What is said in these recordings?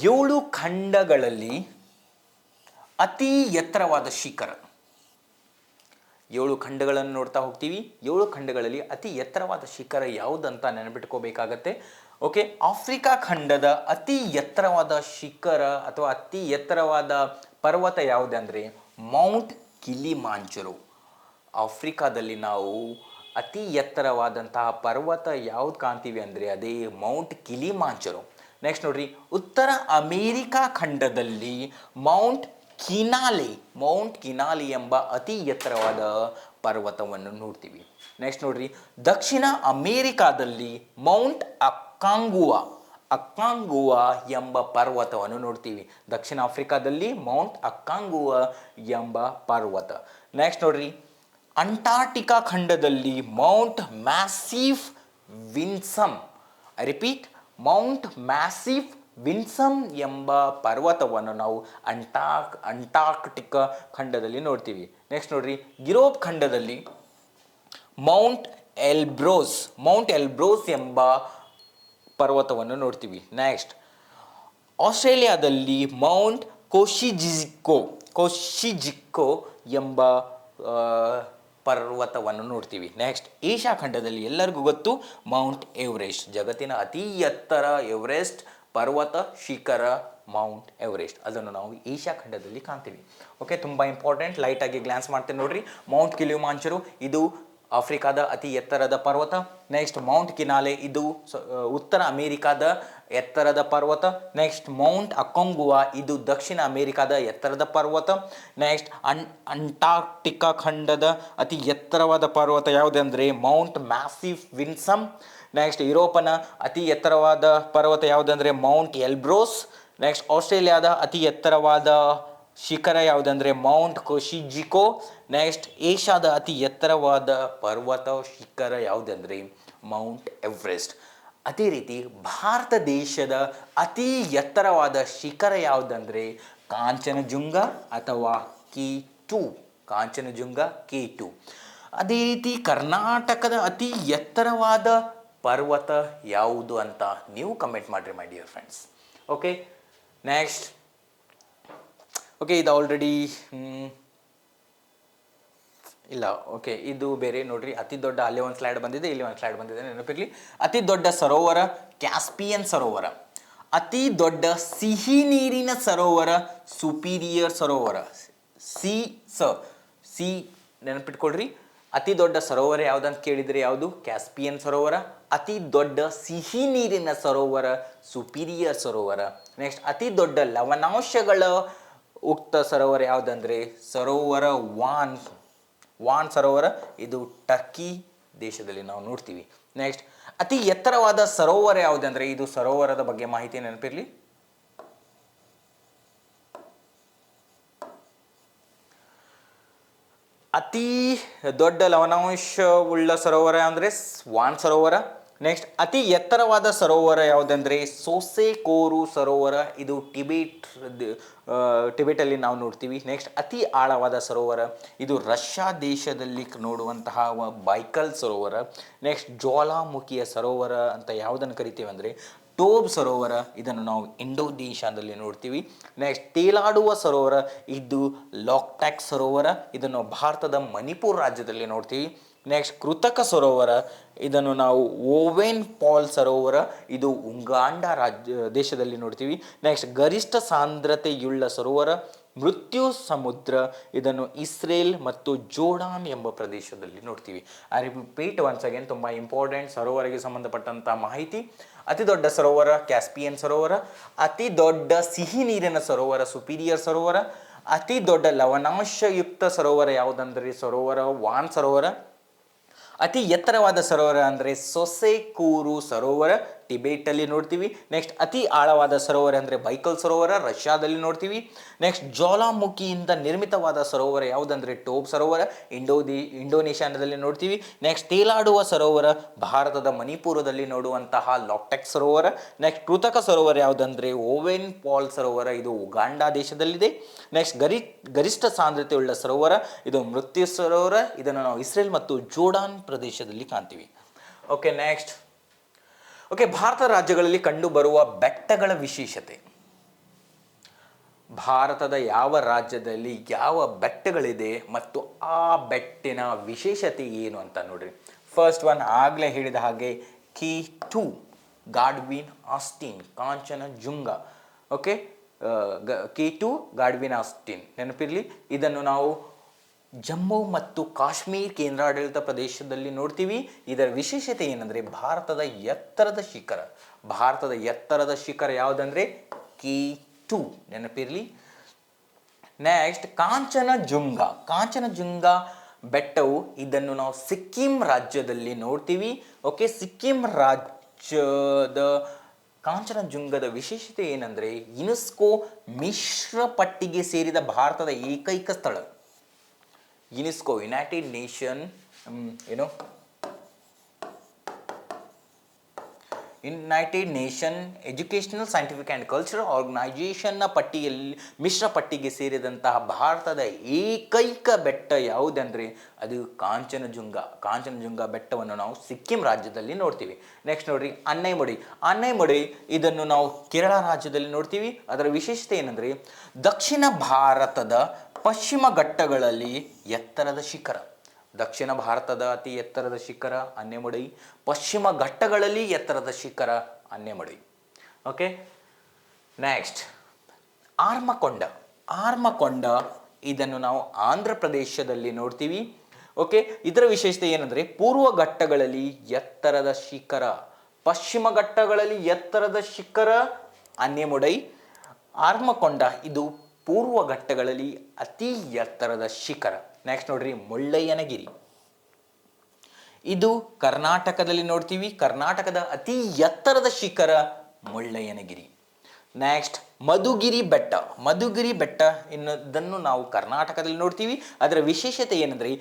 7 ಖಂಡಗಳಲ್ಲಿ ಅತಿ ಎತ್ತರವಾದ ಶಿಖರ. 7 ಖಂಡಗಳನ್ನು ನೋಡ್ತಾ ಹೋಗ್ತೀವಿ. 7 ಖಂಡಗಳಲ್ಲಿ ಅತಿ ಎತ್ತರವಾದ ಶಿಖರ ಯಾವುದಂತ ನೆನಪಿಟ್ಕೋಬೇಕಾಗತ್ತೆ. ಓಕೆ, ಆಫ್ರಿಕಾ ಖಂಡದ ಅತಿ ಎತ್ತರವಾದ ಶಿಖರ ಅಥವಾ ಅತಿ ಎತ್ತರವಾದ ಪರ್ವತ ಯಾವುದಂದರೆ ಮೌಂಟ್ ಕಿಲಿಮಾಂಜರೋ. ಆಫ್ರಿಕಾದಲ್ಲಿ ನಾವು ಅತಿ ಎತ್ತರವಾದಂತಹ ಪರ್ವತ ಯಾವ್ದು ಕಾಣ್ತೀವಿ ಅಂದರೆ ಅದೇ ಮೌಂಟ್ ಕಿಲಿಮಾಂಜರೋ. ನೆಕ್ಸ್ಟ್ ನೋಡ್ರಿ, ಉತ್ತರ ಅಮೇರಿಕಾ ಖಂಡದಲ್ಲಿ ಮೌಂಟ್ ಕಿನಾಲೆ ಎಂಬ ಅತಿ ಎತ್ತರವಾದ ಪರ್ವತವನ್ನು ನೋಡ್ತೀವಿ. ನೆಕ್ಸ್ಟ್ ನೋಡ್ರಿ, ದಕ್ಷಿಣ ಅಮೇರಿಕಾದಲ್ಲಿ ಮೌಂಟ್ ಅಕ್ಕಾಂಗುವಾ ಎಂಬ ಪರ್ವತವನ್ನು ನೋಡ್ತೀವಿ. ದಕ್ಷಿಣ ಆಫ್ರಿಕಾದಲ್ಲಿ ಮೌಂಟ್ ಅಕ್ಕಾಂಗುವಾ ಎಂಬ ಪರ್ವತ. ನೆಕ್ಸ್ಟ್ ನೋಡ್ರಿ, ಅಂಟಾರ್ಟಿಕಾ ಖಂಡದಲ್ಲಿ Mount massive Vinson. I repeat, Mount massive Vinson ಎಂಬ ಪರ್ವತವನ್ನು ನಾವು ಅಂಟಾರ್ಕ್ಟಿಕಾ ಖಂಡದಲ್ಲಿ ನೋಡ್ತೀವಿ. ನೆಕ್ಸ್ಟ್ ನೋಡ್ರಿ, ಯುರೋಪ್ ಖಂಡದಲ್ಲಿ ಮೌಂಟ್ ಎಲ್ಬ್ರೋಸ್ ಎಂಬ ಪರ್ವತವನ್ನು ನೋಡ್ತೀವಿ. ನೆಕ್ಸ್ಟ್, ಆಸ್ಟ್ರೇಲಿಯಾದಲ್ಲಿ ಮೌಂಟ್ ಕೋಶಿಜಿಕೋ ಎಂಬ ಪರ್ವತವನ್ನು ನೋಡ್ತೀವಿ. ನೆಕ್ಸ್ಟ್, ಏಷ್ಯಾ ಖಂಡದಲ್ಲಿ ಎಲ್ಲರಿಗೂ ಗೊತ್ತು ಮೌಂಟ್ ಎವರೆಸ್ಟ್. ಜಗತ್ತಿನ ಅತಿ ಎತ್ತರ ಎವರೆಸ್ಟ್ ಪರ್ವತ ಶಿಖರ ಮೌಂಟ್ ಎವರೆಸ್ಟ್. ಅದನ್ನು ನಾವು ಏಷ್ಯಾ ಖಂಡದಲ್ಲಿ ಕಾಣ್ತೀವಿ. ಓಕೆ, ತುಂಬ ಇಂಪಾರ್ಟೆಂಟ್. ಲೈಟಾಗಿ ಗ್ಲಾನ್ಸ್ ಮಾಡ್ತೇನೆ ನೋಡ್ರಿ. ಮೌಂಟ್ ಕಿಲಿಮಾಂಜರೋ ಇದು ಆಫ್ರಿಕಾದ ಅತಿ ಎತ್ತರದ ಪರ್ವತ. ನೆಕ್ಸ್ಟ್, ಮೌಂಟ್ ಕಿನಾಲೆ ಇದು ಉತ್ತರ ಅಮೇರಿಕಾದ ಎತ್ತರದ ಪರ್ವತ. ನೆಕ್ಸ್ಟ್, ಮೌಂಟ್ ಅಕ್ಕಾಂಗುವಾ ಇದು ದಕ್ಷಿಣ ಅಮೇರಿಕಾದ ಎತ್ತರದ ಪರ್ವತ. ನೆಕ್ಸ್ಟ್, ಅಂಟಾರ್ಕ್ಟಿಕಾ ಖಂಡದ ಅತಿ ಎತ್ತರವಾದ ಪರ್ವತ ಯಾವುದೆಂದರೆ ಮೌಂಟ್ ಮ್ಯಾಸಿವ್ ವಿನ್ಸಮ್. ನೆಕ್ಸ್ಟ್, ಯುರೋಪನ ಅತಿ ಎತ್ತರವಾದ ಪರ್ವತ ಯಾವುದಂದರೆ ಮೌಂಟ್ ಎಲ್ಬ್ರೋಸ್. ನೆಕ್ಸ್ಟ್, ಆಸ್ಟ್ರೇಲಿಯಾದ ಅತಿ ಎತ್ತರವಾದ ಶಿಖರ ಯಾವುದಂದರೆ ಮೌಂಟ್ ಕೋಶಿಜಿಕೋ. ನೆಕ್ಸ್ಟ್, ಏಷ್ಯಾದ ಅತಿ ಎತ್ತರವಾದ ಪರ್ವತ ಶಿಖರ ಯಾವುದಂದರೆ ಮೌಂಟ್ ಎವರೆಸ್ಟ್. ಅದೇ ರೀತಿ ಭಾರತ ದೇಶದ ಅತಿ ಎತ್ತರವಾದ ಶಿಖರ ಯಾವುದಂದರೆ ಕಾಂಚನಜುಂಗ ಅಥವಾ K2. K2. ಅದೇ ರೀತಿ ಕರ್ನಾಟಕದ ಅತಿ ಎತ್ತರವಾದ ಪರ್ವತ ಯಾವುದು ಅಂತ ನೀವು ಕಮೆಂಟ್ ಮಾಡಿರಿ ಮೈ dear friends. Okay, next. Okay, ಇದು ಆಲ್ರೆಡಿ ಇಲ್ಲ. ಓಕೆ, ಇದು ಬೇರೆ ನೋಡ್ರಿ. ಅತಿ ದೊಡ್ಡ, ಅಲ್ಲೇ ಒಂದು ಸ್ಲೈಡ್ ಬಂದಿದೆ, ಇಲ್ಲಿ ಒಂದು ಸ್ಲೈಡ್ ಬಂದಿದೆ, ನೆನಪಿರಲಿ. ಅತಿ ದೊಡ್ಡ ಸರೋವರ ಕ್ಯಾಸ್ಪಿಯನ್ ಸರೋವರ. ಅತಿ ದೊಡ್ಡ ಸಿಹಿ ನೀರಿನ ಸರೋವರ ಸುಪೀರಿಯರ್ ಸರೋವರ. ಸಿ ನೆನಪಿಟ್ಕೊಳ್ರಿ. ಅತಿ ದೊಡ್ಡ ಸರೋವರ ಯಾವುದಂತ ಕೇಳಿದರೆ ಯಾವುದು? ಕ್ಯಾಸ್ಪಿಯನ್ ಸರೋವರ. ಅತಿ ದೊಡ್ಡ ಸಿಹಿ ನೀರಿನ ಸರೋವರ ಸುಪೀರಿಯರ್ ಸರೋವರ. ನೆಕ್ಸ್ಟ್, ಅತಿ ದೊಡ್ಡ ಲವಣಾಂಶಗಳ ಉಕ್ತ ಸರೋವರ ಯಾವುದಂದರೆ ಸರೋವರ ವಾನ್ ಸರೋವರ. ಇದು ಟರ್ಕಿ ದೇಶದಲ್ಲಿ ನಾವು ನೋಡ್ತೀವಿ. ನೆಕ್ಸ್ಟ್, ಅತಿ ಎತ್ತರವಾದ ಸರೋವರ ಯಾವುದಂದರೆ, ಇದು ಸರೋವರದ ಬಗ್ಗೆ ಮಾಹಿತಿ ನೆನಪಿರಲಿ. ಅತಿ ದೊಡ್ಡ ಲವಣಾಂಶವುಳ್ಳ ಸರೋವರ ಅಂದರೆ ವಾನ್ ಸರೋವರ. ನೆಕ್ಸ್ಟ್, ಅತಿ ಎತ್ತರವಾದ ಸರೋವರ ಯಾವುದಂದರೆ ಸೋಸೆಕೋರು ಸರೋವರ. ಇದು ಟಿಬೆಟಲ್ಲಿ ನಾವು ನೋಡ್ತೀವಿ. ನೆಕ್ಸ್ಟ್, ಅತಿ ಆಳವಾದ ಸರೋವರ ಇದು ರಷ್ಯಾ ದೇಶದಲ್ಲಿ ನೋಡುವಂತಹ ಬೈಕಲ್ ಸರೋವರ. ನೆಕ್ಸ್ಟ್, ಜ್ವಾಲಾಮುಖಿಯ ಸರೋವರ ಅಂತ ಯಾವುದನ್ನು ಕರಿತೀವಿ ಅಂದರೆ ಟೋಬ್ ಸರೋವರ. ಇದನ್ನು ನಾವು ಇಂಡೋನೇಷ್ಯಾದಲ್ಲಿ ನೋಡ್ತೀವಿ. ನೆಕ್ಸ್ಟ್, ತೇಲಾಡುವ ಸರೋವರ ಇದು ಲಾಕ್ಟಾಕ್ ಸರೋವರ. ಇದನ್ನು ಭಾರತದ ಮಣಿಪುರ್ ರಾಜ್ಯದಲ್ಲಿ ನೋಡ್ತೀವಿ. ನೆಕ್ಸ್ಟ್, ಕೃತಕ ಸರೋವರ ಇದನ್ನು ನಾವು ಓವೆನ್ ಪಾಲ್ ಸರೋವರ. ಇದು ಉಗಾಂಡ ದೇಶದಲ್ಲಿ ನೋಡ್ತೀವಿ. ನೆಕ್ಸ್ಟ್, ಗರಿಷ್ಠ ಸಾಂದ್ರತೆಯುಳ್ಳ ಸರೋವರ ಮೃತ್ಯು ಸಮುದ್ರ. ಇದನ್ನು ಇಸ್ರೇಲ್ ಮತ್ತು ಜೋರ್ಡಾನ್ ಎಂಬ ಪ್ರದೇಶದಲ್ಲಿ ನೋಡ್ತೀವಿ. ಐ ರಿಪೀಟ್ ಒನ್ಸ್ ಅಗೇನ್, ತುಂಬ ಇಂಪಾರ್ಟೆಂಟ್ ಸರೋವರಿಗೆ ಸಂಬಂಧಪಟ್ಟಂಥ ಮಾಹಿತಿ. ಅತಿ ದೊಡ್ಡ ಸರೋವರ ಕ್ಯಾಸ್ಪಿಯನ್ ಸರೋವರ. ಅತಿ ದೊಡ್ಡ ಸಿಹಿ ನೀರಿನ ಸರೋವರ ಸುಪೀರಿಯರ್ ಸರೋವರ. ಅತಿ ದೊಡ್ಡ ಲವಣಾಂಶಯುಕ್ತ ಸರೋವರ ಯಾವುದಂದರೆ ಸರೋವರ ವಾನ್ ಸರೋವರ. ಅತಿ ಎತ್ತರವಾದ ಸರೋವರ ಅಂದರೆ ಸೊಸೆಕೂರು ಸರೋವರ, ಟಿಬೇಟಲ್ಲಿ ನೋಡ್ತೀವಿ. ನೆಕ್ಸ್ಟ್, ಅತಿ ಆಳವಾದ ಸರೋವರ ಅಂದರೆ ಬೈಕಲ್ ಸರೋವರ, ರಷ್ಯಾದಲ್ಲಿ ನೋಡ್ತೀವಿ. ನೆಕ್ಸ್ಟ್, ಜ್ವಾಲಾಮುಖಿಯಿಂದ ನಿರ್ಮಿತವಾದ ಸರೋವರ ಯಾವುದಂದರೆ ಟೋಬ್ ಸರೋವರ, ಇಂಡೋನೇಷ್ಯಾದಲ್ಲಿ ನೋಡ್ತೀವಿ. ನೆಕ್ಸ್ಟ್, ತೇಲಾಡುವ ಸರೋವರ ಭಾರತದ ಮಣಿಪುರದಲ್ಲಿ ನೋಡುವಂತಹ ಲಾಕ್ಟಾಕ್ ಸರೋವರ. ನೆಕ್ಸ್ಟ್, ಕೃತಕ ಸರೋವರ ಯಾವುದಂದರೆ ಓವೆನ್ ಪಾಲ್ ಸರೋವರ. ಇದು ಉಗಾಂಡ ದೇಶದಲ್ಲಿದೆ. ನೆಕ್ಸ್ಟ್, ಗರಿಷ್ಠ ಸಾಂದ್ರತೆಯುಳ್ಳ ಸರೋವರ ಇದು ಮೃತ್ಯು ಸರೋವರ. ಇದನ್ನು ನಾವು ಇಸ್ರೇಲ್ ಮತ್ತು ಜೋರ್ಡಾನ್ ಪ್ರದೇಶದಲ್ಲಿ ಕಾಣ್ತೀವಿ. Okay, next. ಓಕೆ, ಭಾರತ ರಾಜ್ಯಗಳಲ್ಲಿ ಕಂಡುಬರುವ ಬೆಟ್ಟಗಳ ವಿಶೇಷತೆ. ಭಾರತದ ಯಾವ ರಾಜ್ಯದಲ್ಲಿ ಯಾವ ಬೆಟ್ಟಗಳಿದೆ ಮತ್ತು ಆ ಬೆಟ್ಟಿನ ವಿಶೇಷತೆ ಏನು ಅಂತ ನೋಡ್ರಿ. ಫಸ್ಟ್ ಒನ್ ಆಗಲೇ ಹೇಳಿದ ಹಾಗೆ K2 Godwin Austin Kanchenjunga. Okay, K2 Godwin Austin ನೆನಪಿರಲಿ. ಇದನ್ನು ನಾವು ಜಮ್ಮು ಮತ್ತು ಕಾಶ್ಮೀರ್ ಕೇಂದ್ರಾಡಳಿತ ಪ್ರದೇಶದಲ್ಲಿ ನೋಡ್ತೀವಿ. ಇದರ ವಿಶೇಷತೆ ಏನಂದರೆ ಭಾರತದ ಎತ್ತರದ ಶಿಖರ ಯಾವುದಂದರೆ K2 ನೆನಪಿರಲಿ. ನೆಕ್ಸ್ಟ್ ಕಾಂಚನಜುಂಗ ಬೆಟ್ಟವು ಇದನ್ನು ನಾವು ಸಿಕ್ಕಿಂ ರಾಜ್ಯದಲ್ಲಿ ನೋಡ್ತೀವಿ. ಓಕೆ, ಸಿಕ್ಕಿಂ ರಾಜ್ಯದ ಕಾಂಚನಜುಂಗದ ವಿಶೇಷತೆ ಏನಂದರೆ ಯುನೆಸ್ಕೋ ಮಿಶ್ರ ಪಟ್ಟಿಗೆ ಸೇರಿದ ಭಾರತದ ಏಕೈಕ ಸ್ಥಳ. UNESCO United Nation Educational Scientific and Cultural ಆರ್ಗನೈಜೇಷನ್ನ ಪಟ್ಟಿಯಲ್ಲಿ ಮಿಶ್ರ ಪಟ್ಟಿಗೆ ಸೇರಿದಂತಹ ಭಾರತದ ಏಕೈಕ ಬೆಟ್ಟ ಯಾವುದಂದರೆ ಅದು ಕಾಂಚನಜುಂಗ ಬೆಟ್ಟವನ್ನು ನಾವು ಸಿಕ್ಕಿಂ ರಾಜ್ಯದಲ್ಲಿ ನೋಡ್ತೀವಿ. ನೆಕ್ಸ್ಟ್ ನೋಡ್ರಿ ಅನ್ನೈಮುಡಿ ಇದನ್ನು ನಾವು ಕೇರಳ ರಾಜ್ಯದಲ್ಲಿ ನೋಡ್ತೀವಿ. ಅದರ ವಿಶೇಷತೆ ಏನಂದರೆ ದಕ್ಷಿಣ ಭಾರತದ ಪಶ್ಚಿಮ ಘಟ್ಟಗಳಲ್ಲಿ ಎತ್ತರದ ಶಿಖರ. ದಕ್ಷಿಣ ಭಾರತದ ಅತಿ ಎತ್ತರದ ಶಿಖರ ಅನ್ನೆಮುಡೈ, ಪಶ್ಚಿಮ ಘಟ್ಟಗಳಲ್ಲಿ ಎತ್ತರದ ಶಿಖರ ಅನ್ನೆಮುಡೈ. ಓಕೆ, ನೆಕ್ಸ್ಟ್ ಆರ್ಮಕೊಂಡ ಇದನ್ನು ನಾವು ಆಂಧ್ರ ಪ್ರದೇಶದಲ್ಲಿ ನೋಡ್ತೀವಿ. ಓಕೆ, ಇದರ ವಿಶೇಷತೆ ಏನಂದರೆ ಪೂರ್ವ ಘಟ್ಟಗಳಲ್ಲಿ ಎತ್ತರದ ಶಿಖರ, ಪಶ್ಚಿಮ ಘಟ್ಟಗಳಲ್ಲಿ ಎತ್ತರದ ಶಿಖರ ಅನ್ನೆಮುಡೈ. ಆರ್ಮಕೊಂಡ ಇದು ಪೂರ್ವ ಘಟ್ಟಗಳಲ್ಲಿ ಅತಿ ಎತ್ತರದ ಶಿಖರ. ನೆಕ್ಸ್ಟ್ ನೋಡ್ರಿ ಮುಳ್ಳಯ್ಯನಗಿರಿ, ಇದು ಕರ್ನಾಟಕದಲ್ಲಿ ನೋಡ್ತೀವಿ. ಕರ್ನಾಟಕದ ಅತಿ ಎತ್ತರದ ಶಿಖರ ಮುಳ್ಳಯ್ಯನಗಿರಿ. ನೆಕ್ಸ್ಟ್ ಮಧುಗಿರಿ ಬೆಟ್ಟ ಇದನ್ನು ನಾವು ಕರ್ನಾಟಕದಲ್ಲಿ ನೋಡ್ತೀವಿ. ಅದರ ವಿಶೇಷತೆ ಏನಂದರೆ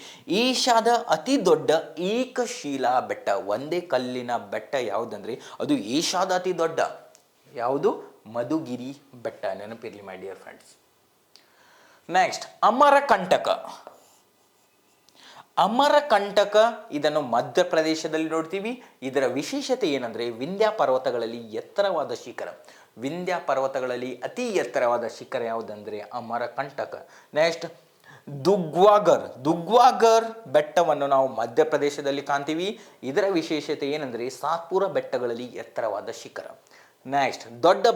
ಏಷ್ಯಾದ ಅತಿ ದೊಡ್ಡ ಏಕಶಿಲಾ ಬೆಟ್ಟ, ಒಂದೇ ಕಲ್ಲಿನ ಬೆಟ್ಟ ಯಾವುದಂದರೆ ಅದು ಏಷ್ಯಾದ ಅತಿ ದೊಡ್ಡ ಯಾವುದು ಮಧುಗಿರಿ ಬೆಟ್ಟ, ನೆನಪಿರಲಿ ಮೈ ಡಿಯರ್ ಫ್ರೆಂಡ್ಸ್. ನೆಕ್ಸ್ಟ್ ಅಮರಕಂಟಕ ಇದನ್ನು ಮಧ್ಯಪ್ರದೇಶದಲ್ಲಿ ನೋಡ್ತೀವಿ. ಇದರ ವಿಶೇಷತೆ ಏನಂದರೆ ವಿಂಧ್ಯ ಪರ್ವತಗಳಲ್ಲಿ ಅತಿ ಎತ್ತರವಾದ ಶಿಖರ ಯಾವುದಂದರೆ ಅಮರಕಂಟಕ. ನೆಕ್ಸ್ಟ್ ದುಗ್ವಾಗರ್ ಬೆಟ್ಟವನ್ನು ನಾವು ಮಧ್ಯಪ್ರದೇಶದಲ್ಲಿ ಕಾಣ್ತೀವಿ. ಇದರ ವಿಶೇಷತೆ ಏನಂದರೆ ಸಾತ್ಪುರ ಬೆಟ್ಟಗಳಲ್ಲಿ ಎತ್ತರವಾದ ಶಿಖರ. ನೆಕ್ಸ್ಟ್ ದೊಡ್ಡ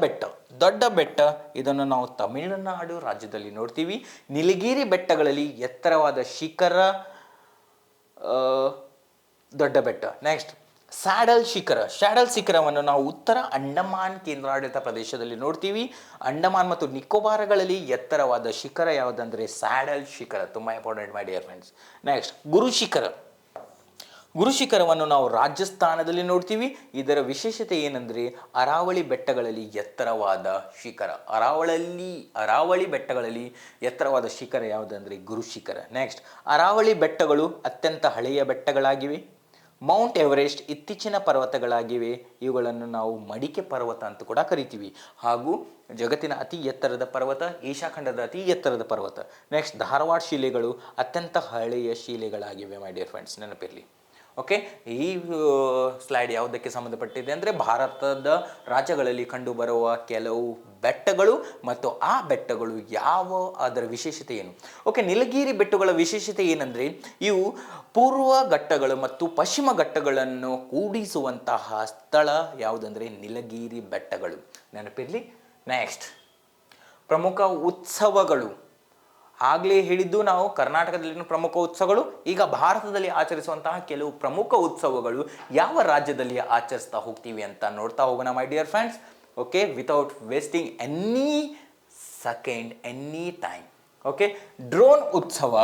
ಬೆಟ್ಟ ಇದನ್ನು ನಾವು ತಮಿಳುನಾಡು ರಾಜ್ಯದಲ್ಲಿ ನೋಡ್ತೀವಿ. ನೀಲಗಿರಿ ಬೆಟ್ಟಗಳಲ್ಲಿ ಎತ್ತರವಾದ ಶಿಖರ ದೊಡ್ಡ ಬೆಟ್ಟ. ನೆಕ್ಸ್ಟ್ ಸ್ಯಾಡಲ್ ಶಿಖರವನ್ನು ನಾವು ಉತ್ತರ ಅಂಡಮಾನ್ ಕೇಂದ್ರಾಡಳಿತ ಪ್ರದೇಶದಲ್ಲಿ ನೋಡ್ತೀವಿ. ಅಂಡಮಾನ್ ಮತ್ತು ನಿಕೋಬಾರಗಳಲ್ಲಿ ಎತ್ತರವಾದ ಶಿಖರ ಯಾವುದಂದರೆ ಸ್ಯಾಡಲ್ ಶಿಖರ, ತುಂಬ important my dear friends. Next ಗುರುಶಿಖರವನ್ನು ನಾವು ರಾಜಸ್ಥಾನದಲ್ಲಿ ನೋಡ್ತೀವಿ. ಇದರ ವಿಶೇಷತೆ ಏನಂದರೆ ಅರಾವಳಿ ಬೆಟ್ಟಗಳಲ್ಲಿ ಎತ್ತರವಾದ ಶಿಖರ. ಅರಾವಳಿ ಬೆಟ್ಟಗಳಲ್ಲಿ ಎತ್ತರವಾದ ಶಿಖರ ಯಾವುದಂದರೆ ಗುರುಶಿಖರ. ನೆಕ್ಸ್ಟ್ ಅರಾವಳಿ ಬೆಟ್ಟಗಳು ಅತ್ಯಂತ ಹಳೆಯ ಬೆಟ್ಟಗಳಾಗಿವೆ. ಮೌಂಟ್ ಎವರೆಸ್ಟ್ ಇತ್ತೀಚಿನ ಪರ್ವತಗಳಾಗಿವೆ. ಇವುಗಳನ್ನು ನಾವು ಮಡಿಕೆ ಪರ್ವತ ಅಂತ ಕೂಡ ಕರಿತೀವಿ. ಹಾಗೂ ಜಗತ್ತಿನ ಅತಿ ಎತ್ತರದ ಪರ್ವತ, ಏಷ್ಯಾ ಖಂಡದ ಅತಿ ಎತ್ತರದ ಪರ್ವತ. ನೆಕ್ಸ್ಟ್ ಧಾರವಾಡ ಶಿಲೆಗಳು ಅತ್ಯಂತ ಹಳೆಯ ಶಿಲೆಗಳಾಗಿವೆ ಮೈ ಡಿಯರ್ ಫ್ರೆಂಡ್ಸ್, ನೆನಪಿರಲಿ. ಓಕೆ, ಈ ಸ್ಲೈಡ್ ಯಾವುದಕ್ಕೆ ಸಂಬಂಧಪಟ್ಟಿದೆ ಅಂದರೆ ಭಾರತದ ರಾಜ್ಯಗಳಲ್ಲಿ ಕಂಡುಬರುವ ಕೆಲವು ಬೆಟ್ಟಗಳು ಮತ್ತು ಆ ಬೆಟ್ಟಗಳು ಅದರ ವಿಶೇಷತೆ ಏನು. ಓಕೆ, ನೀಲಗಿರಿ ಬೆಟ್ಟಗಳ ವಿಶೇಷತೆ ಏನಂದರೆ ಇವು ಪೂರ್ವ ಘಟ್ಟಗಳು ಮತ್ತು ಪಶ್ಚಿಮ ಘಟ್ಟಗಳನ್ನು ಕೂಡಿಸುವಂತಹ ಸ್ಥಳ ಯಾವುದಂದರೆ ನೀಲಗಿರಿ ಬೆಟ್ಟಗಳು, ನೆನಪಿರಲಿ. ನೆಕ್ಸ್ಟ್ ಪ್ರಮುಖ ಉತ್ಸವಗಳು. ಆಗಲೇ ಹೇಳಿದ್ದು ನಾವು ಕರ್ನಾಟಕದಲ್ಲಿನ ಪ್ರಮುಖ ಉತ್ಸವಗಳು. ಈಗ ಭಾರತದಲ್ಲಿ ಆಚರಿಸುವಂತಹ ಕೆಲವು ಪ್ರಮುಖ ಉತ್ಸವಗಳು ಯಾವ ರಾಜ್ಯದಲ್ಲಿ ಆಚರಿಸ್ತಾ ಹೋಗ್ತೀವಿ ಅಂತ ನೋಡ್ತಾ ಹೋಗೋಣ ಮೈ dear friends. Okay, without wasting any second any time. Okay, drone ಉತ್ಸವ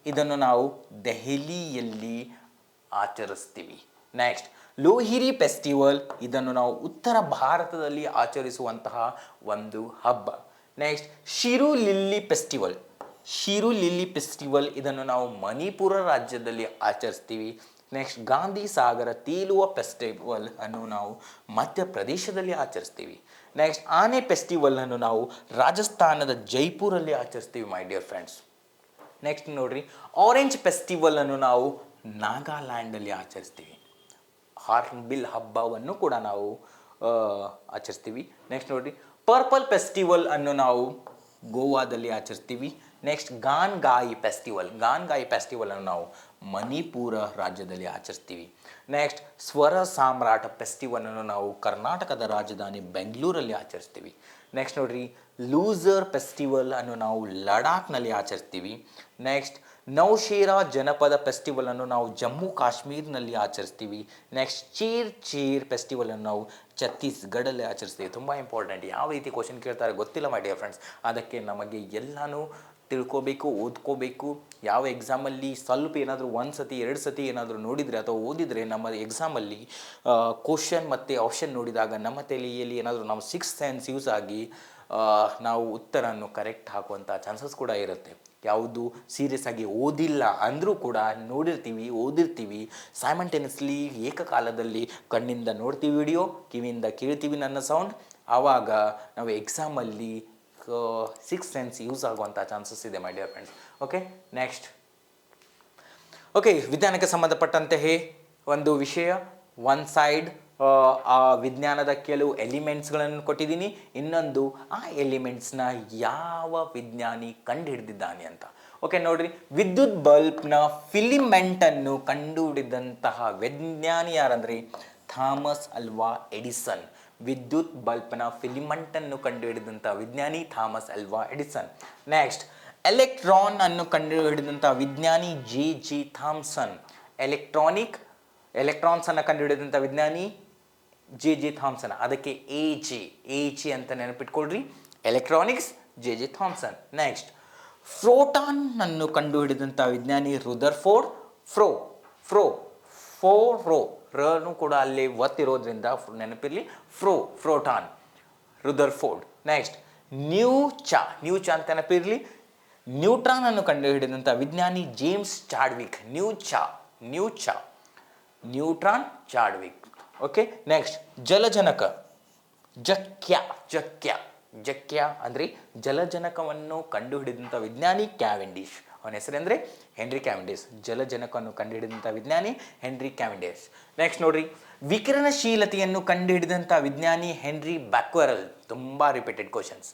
ಇದನ್ನು ನಾವು ದೆಹಲಿಯಲ್ಲಿ ಆಚರಿಸ್ತೀವಿ. ನೆಕ್ಸ್ಟ್ ಲೋಹಿರಿ ಫೆಸ್ಟಿವಲ್ ಇದನ್ನು ನಾವು ಉತ್ತರ ಭಾರತದಲ್ಲಿ ಆಚರಿಸುವಂತಹ ಒಂದು ಹಬ್ಬ. ನೆಕ್ಸ್ಟ್ ಶಿರು ಲಿಲ್ಲಿ ಫೆಸ್ಟಿವಲ್ ಇದನ್ನು ನಾವು ಮಣಿಪುರ ರಾಜ್ಯದಲ್ಲಿ ಆಚರಿಸ್ತೀವಿ. ನೆಕ್ಸ್ಟ್ ಗಾಂಧಿ ಸಾಗರ ತೇಲುವ ಫೆಸ್ಟಿವಲ್ ಅನ್ನು ನಾವು ಮಧ್ಯಪ್ರದೇಶದಲ್ಲಿ ಆಚರಿಸ್ತೀವಿ. ನೆಕ್ಸ್ಟ್ ಆನೆ ಫೆಸ್ಟಿವಲ್ ಅನ್ನು ನಾವು ರಾಜಸ್ಥಾನದ ಜೈಪುರಲ್ಲಿ ಆಚರಿಸ್ತೀವಿ ಮೈ ಡಿಯರ್ ಫ್ರೆಂಡ್ಸ್. ನೆಕ್ಸ್ಟ್ ನೋಡ್ರಿ, ಆರೆಂಜ್ ಫೆಸ್ಟಿವಲ್ ಅನ್ನು ನಾವು ನಾಗಾಲ್ಯಾಂಡಲ್ಲಿ ಆಚರಿಸ್ತೀವಿ. ಹಾರ್ನ್ಬಿಲ್ ಹಬ್ಬವನ್ನು ಕೂಡ ನಾವು ಆಚರಿಸ್ತೀವಿ. ನೆಕ್ಸ್ಟ್ ನೋಡ್ರಿ, ಪರ್ಪಲ್ ಫೆಸ್ಟಿವಲ್ ಅನ್ನು ನಾವು ಗೋವಾದಲ್ಲಿ ಆಚರಿಸ್ತೀವಿ. ನೆಕ್ಸ್ಟ್ ಗಾನ್ಗಾಯಿ ಫೆಸ್ಟಿವಲನ್ನು ನಾವು ಮಣಿಪುರ ರಾಜ್ಯದಲ್ಲಿ ಆಚರಿಸ್ತೀವಿ. ನೆಕ್ಸ್ಟ್ ಸ್ವರ ಸಾಮ್ರಾಟ ಫೆಸ್ಟಿವಲನ್ನು ನಾವು ಕರ್ನಾಟಕದ ರಾಜಧಾನಿ ಬೆಂಗಳೂರಲ್ಲಿ ಆಚರಿಸ್ತೀವಿ. ನೆಕ್ಸ್ಟ್ ನೋಡ್ರಿ, ಲೂಸರ್ ಫೆಸ್ಟಿವಲ್ ಅನ್ನು ನಾವು ಲಡಾಖ್ನಲ್ಲಿ ಆಚರಿಸ್ತೀವಿ. ನೆಕ್ಸ್ಟ್ ನೌಶೇರಾ ಜನಪದ ಫೆಸ್ಟಿವಲನ್ನು ನಾವು ಜಮ್ಮು ಕಾಶ್ಮೀರ್ನಲ್ಲಿ ಆಚರಿಸ್ತೀವಿ. ನೆಕ್ಸ್ಟ್ ಚೀರ್ ಫೆಸ್ಟಿವಲನ್ನು ನಾವು ಛತ್ತೀಸ್ಗಢಲ್ಲಿ ಆಚರಿಸ್ತೀವಿ. ತುಂಬ ಇಂಪಾರ್ಟೆಂಟ್, ಯಾವ ರೀತಿ ಕ್ವಶನ್ ಕೇಳ್ತಾರೆ ಗೊತ್ತಿಲ್ಲ ಮೈ ಡಿಯರ್ ಫ್ರೆಂಡ್ಸ್. ಅದಕ್ಕೆ ನಮಗೆ ಎಲ್ಲನೂ ತಿಳ್ಕೋಬೇಕು, ಓದ್ಕೋಬೇಕು. ಯಾವ ಎಕ್ಸಾಮಲ್ಲಿ ಸ್ವಲ್ಪ ಏನಾದರೂ ಒಂದು ಸತಿ 2 ಸತಿ ಏನಾದರೂ ನೋಡಿದರೆ ಅಥವಾ ಓದಿದರೆ ನಮ್ಮ ಎಕ್ಸಾಮಲ್ಲಿ ಕ್ವಶನ್ ಮತ್ತು ಆಪ್ಷನ್ ನೋಡಿದಾಗ ನಮ್ಮ ತಲೆಯಲ್ಲಿ ಏನಾದರೂ ನಾವು 6th ಸೆನ್ಸ್ ಯೂಸ್ ಆಗಿ ನಾವು ಉತ್ತರವನ್ನು ಕರೆಕ್ಟ್ ಹಾಕುವಂಥ ಚಾನ್ಸಸ್ ಕೂಡ ಇರುತ್ತೆ. ಯಾವುದು ಸೀರಿಯಸ್ ಆಗಿ ಓದಿಲ್ಲ ಅಂದರೂ ಕೂಡ ನೋಡಿರ್ತೀವಿ, ಓದಿರ್ತೀವಿ, ಸೈಮಲ್ಟೇನಿಯಸ್ಲಿ ಏಕಕಾಲದಲ್ಲಿ ಕಣ್ಣಿಂದ ನೋಡ್ತೀವಿ ವಿಡಿಯೋ, ಕಿವಿಯಿಂದ ಕೇಳ್ತೀವಿ ನನ್ನ ಸೌಂಡ್, ಆವಾಗ ನಾವು ಎಕ್ಸಾಮಲ್ಲಿ 6th ಸೆನ್ಸ್ ಯೂಸ್ ಆಗುವಂಥ ಚಾನ್ಸಸ್ ಇದೆ ಮೈ ಡಿಯರ್ ಫ್ರೆಂಡ್ಸ್. ಓಕೆ, ನೆಕ್ಸ್ಟ್ ವಿಜ್ಞಾನಕ್ಕೆ ಸಂಬಂಧಪಟ್ಟಂತೆಯೇ ಒಂದು ವಿಷಯ, ಒನ್ ಸೈಡ್ ಆ ವಿಜ್ಞಾನದ ಕೆಲವು ಎಲಿಮೆಂಟ್ಸ್ಗಳನ್ನು ಕೊಟ್ಟಿದ್ದೀನಿ, ಇನ್ನೊಂದು ಆ ಎಲಿಮೆಂಟ್ಸ್ನ ಯಾವ ವಿಜ್ಞಾನಿ ಕಂಡುಹಿಡಿದಿದ್ದಾನೆ ಅಂತ. ಓಕೆ ನೋಡ್ರಿ, ವಿದ್ಯುತ್ ಬಲ್ಬ್ನ ಫಿಲಿಮೆಂಟನ್ನು ಕಂಡುಹಿಡಿದಂತಹ ವಿಜ್ಞಾನಿ ಯಾರಂದರೆ ಥಾಮಸ್ ಅಲ್ವಾ ಎಡಿಸನ್. ವಿದ್ಯುತ್ ಬಲ್ಬ್ನ ಫಿಲಿಮೆಂಟನ್ನು ಕಂಡುಹಿಡಿದಂಥ ವಿಜ್ಞಾನಿ Thomas Alva Edison. Next, electron ಅನ್ನು ಕಂಡುಹಿಡಿದಂಥ ವಿಜ್ಞಾನಿ ಜೆ ಥಾಮ್ಸನ್. ಎಲೆಕ್ಟ್ರಾನ್ಸ್ ಅನ್ನು ಕಂಡುಹಿಡಿದಂಥ ವಿಜ್ಞಾನಿ ಜೆ ಥಾಮ್ಸನ್. ಅದಕ್ಕೆ ಎ ಜಿ ಅಂತ ನೆನಪಿಟ್ಕೊಳ್ರಿ, electronics J Thomson. Next, proton ಅನ್ನು ಕಂಡುಹಿಡಿದಂಥ ವಿಜ್ಞಾನಿ ರುದರ್ಫೋರ್ಡ್. ರನು ಕೂಡ ಅಲ್ಲಿ ಒತ್ತಿರೋದ್ರಿಂದ ನೆನಪಿರಲಿ, ಪ್ರೋಟಾನ್, ರುದರ್ಫೋರ್ಡ್. ನೆಕ್ಸ್ಟ್, ನ್ಯೂಚಾ ಅಂತ ನೆನಪಿರಲಿ, ನ್ಯೂಟ್ರಾನ್ ಅನ್ನು ಕಂಡುಹಿಡಿದಂಥ ವಿಜ್ಞಾನಿ James Chadwick. Neutron Chadwick. Okay, next, ಜಲಜನಕ ಜಕ್ಯ ಅಂದರೆ ಜಲಜನಕವನ್ನು ಕಂಡುಹಿಡಿದಂಥ ವಿಜ್ಞಾನಿ ಕ್ಯಾವೆಂಡಿಶ್. ಅವನ ಹೆಸರೆಂದರೆ ಹೆನ್ರಿ ಕ್ಯಾವೆಂಡಿಶ್. ಜಲಜನಕವನ್ನು ಕಂಡುಹಿಡಿದಂಥ ವಿಜ್ಞಾನಿ ಹೆನ್ರಿ ಕ್ಯಾವೆಂಡಿಶ್. ನೆಕ್ಸ್ಟ್ ನೋಡ್ರಿ, ವಿಕಿರಣಶೀಲತೆಯನ್ನು ಕಂಡುಹಿಡಿದಂಥ ವಿಜ್ಞಾನಿ ಹೆನ್ರಿ ಬ್ಯಾಕ್ವೆರಲ್. ತುಂಬ ರಿಪೀಟೆಡ್ ಕ್ವಶನ್ಸ್.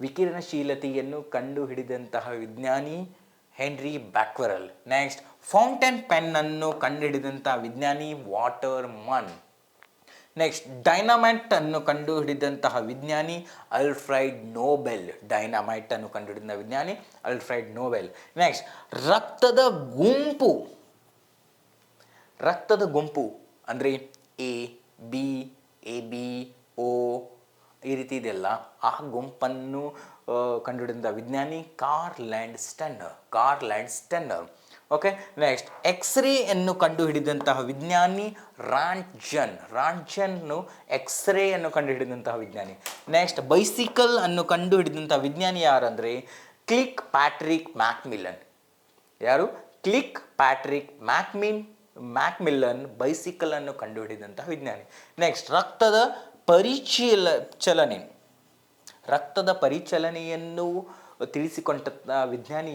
ವಿಕಿರಣಶೀಲತೆಯನ್ನು ಕಂಡುಹಿಡಿದಂತಹ ವಿಜ್ಞಾನಿ ಹೆನ್ರಿ ಬ್ಯಾಕ್ವೆರಲ್. ನೆಕ್ಸ್ಟ್, ಫೌಂಟೇನ್ ಪೆನ್ ಅನ್ನು ಕಂಡುಹಿಡಿದಂಥ ವಿಜ್ಞಾನಿ ವಾಟರ್ ಮನ್. ನೆಕ್ಸ್ಟ್, ಡೈನಮೈಟ್ ಅನ್ನು ಕಂಡುಹಿಡಿದಂತಹ ವಿಜ್ಞಾನಿ ಅಲ್ಫ್ರೆಡ್ ನೋಬೆಲ್. ನೆಕ್ಸ್ಟ್, ರಕ್ತದ ಗುಂಪು ಅಂದರೆ ಎ ಬಿ ಓ ಈ ರೀತಿ ಇದೆಲ್ಲ, ಆ ಗುಂಪನ್ನು ಕಂಡುಹಿಡಿದಂಥ ವಿಜ್ಞಾನಿ Karl Landsteiner. Okay, next, X-ray ಅನ್ನು ಕಂಡುಹಿಡಿದಂತಹ ವಿಜ್ಞಾನಿ ರಾಂಟ್ಜನ್ ಎಕ್ಸ್ರೇ ಅನ್ನು ಕಂಡುಹಿಡಿದಂತಹ ವಿಜ್ಞಾನಿ. ನೆಕ್ಸ್ಟ್, ಬೈಸಿಕಲ್ ಅನ್ನು ಕಂಡುಹಿಡಿದಂತಹ ವಿಜ್ಞಾನಿ ಯಾರಂದರೆ ಕ್ಲಿಕ್ ಪ್ಯಾಟ್ರಿಕ್ ಮ್ಯಾಕ್ಮಿಲ್ಲನ್. ಯಾರು? ಕ್ಲಿಕ್ ಪ್ಯಾಟ್ರಿಕ್ ಮ್ಯಾಕ್ಮಿಲ್ಲನ್ ಬೈಸಿಕಲ್ ಅನ್ನು ಕಂಡುಹಿಡಿದಂತಹ ವಿಜ್ಞಾನಿ. ನೆಕ್ಸ್ಟ್, ರಕ್ತದ ಪರಿಚಲನೆಯನ್ನು ತಿಳಿಸಿಕೊಂಡ ವಿಜ್ಞಾನಿ